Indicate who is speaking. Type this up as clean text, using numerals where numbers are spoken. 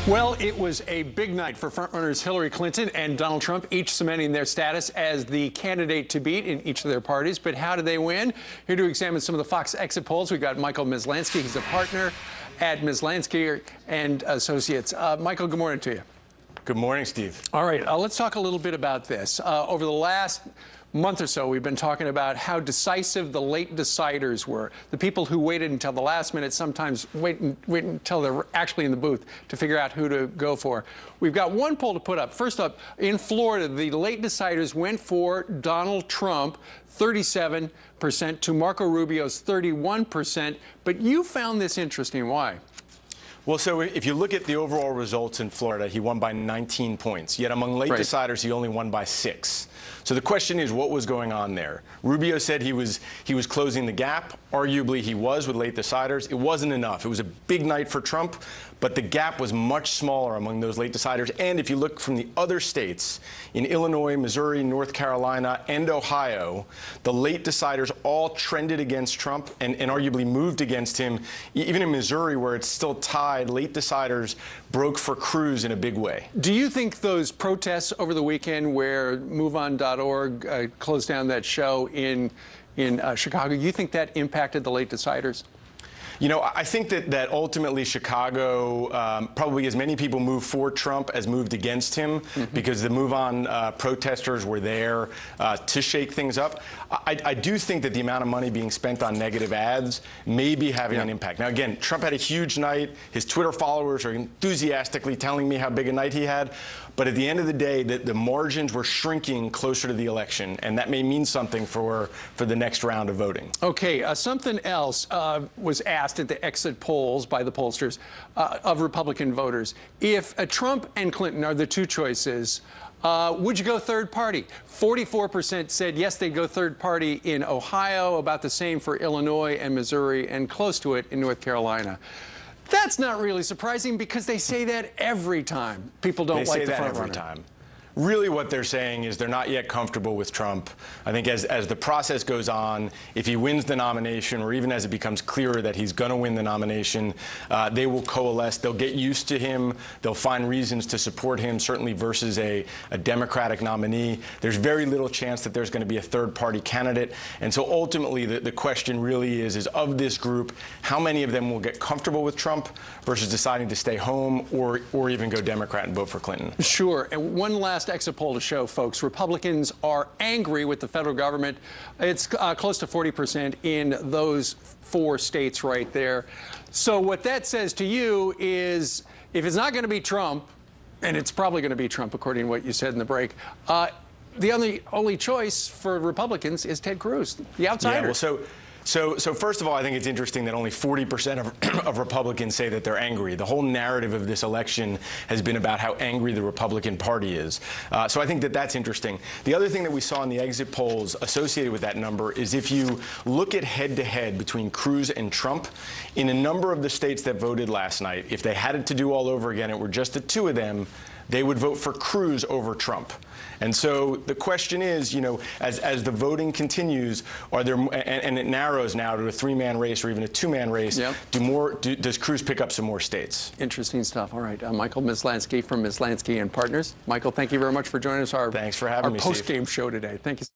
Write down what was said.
Speaker 1: Well, it was a big night for frontrunners Hillary Clinton and Donald Trump, each cementing their status as the candidate to beat in each of their parties. But how did they win? Here to examine some of the Fox exit polls, we've got Michael Maslansky. He's a partner at Maslansky and Associates. Michael, good morning to you.
Speaker 2: Good morning, Steve.
Speaker 1: All right, let's talk a little bit about this. Over the last month or so, we've been talking about how decisive the late deciders were. The people who waited until the last minute, sometimes wait until they're actually in the booth to figure out who to go for. We've got one poll to put up. First up, in Florida, the late deciders went for Donald Trump, 37%, to Marco Rubio's 31%. But you found this interesting. Why?
Speaker 2: Well, so if you look at the overall results in Florida, he won by 19 points. Yet among late deciders, he only won by 6. So the question is, what was going on there? Rubio said he was closing the gap. Arguably, he was with late deciders. It wasn't enough. It was a big night for Trump, but the gap was much smaller among those late deciders. And if you look from the other states, in Illinois, Missouri, North Carolina, and Ohio, the late deciders all trended against Trump and arguably moved against him. Even in Missouri, where it's still tied, late deciders broke for Cruz in a big way.
Speaker 1: Do you think those protests over the weekend where MoveOn.org closed down that show in Chicago, you think that impacted the late deciders?
Speaker 2: You know, I think that ultimately Chicago, probably as many people moved for Trump as moved against him, because the MoveOn protesters were there to shake things up. I do think that the amount of money being spent on negative ads may be having an impact. Now, again, Trump had a huge night. His Twitter followers are enthusiastically telling me how big a night he had. But at the end of the day, the margins were shrinking closer to the election, and that may mean something for the next round of voting.
Speaker 1: Okay, something else was asked at the exit polls by the pollsters of Republican voters. If Trump and Clinton are the two choices, would you go third party? 44% said yes, they'd go third party in Ohio, about the same for Illinois and Missouri, and close to it in North Carolina. That's not really surprising because they say that every time people don't like the front runner.
Speaker 2: Every time. Really what they're saying is they're not yet comfortable with Trump. I think as the process goes on, if he wins the nomination, or even as it becomes clearer that he's going to win the nomination, they will coalesce. They'll get used to him. They'll find reasons to support him, certainly versus a Democratic nominee. There's very little chance that there's going to be a third-party candidate. And so ultimately, the question really is of this group, how many of them will get comfortable with Trump versus deciding to stay home or even go Democrat and vote for Clinton?
Speaker 1: Sure. And one last exit poll to show, folks, Republicans are angry with the federal government. It's close to 40% in those 4 states right there. So what that says to you is, if it's not going to be Trump, and it's probably going to be Trump, according to what you said in the break, the only choice for Republicans is Ted Cruz, the outsider.
Speaker 2: Yeah, well, so first of all, I think it's interesting that only 40% of Republicans say that they're angry. The whole narrative of this election has been about how angry the Republican Party is. So I think that that's interesting. The other thing that we saw in the exit polls associated with that number is if you look at head-to-head between Cruz and Trump, in a number of the states that voted last night, if they had it to do all over again, it were just the 2 of them, they would vote for Cruz over Trump. And so the question is, you know, as the voting continues, are there, and it narrows now to a 3-man race or even a 2-man race, does Cruz pick up some more states?
Speaker 1: Interesting stuff. All right. Michael Maslansky from Maslansky and Partners. Michael, thank you very much for joining us.
Speaker 2: Thanks for having me,
Speaker 1: Steve. Our post-game show today. Thank you.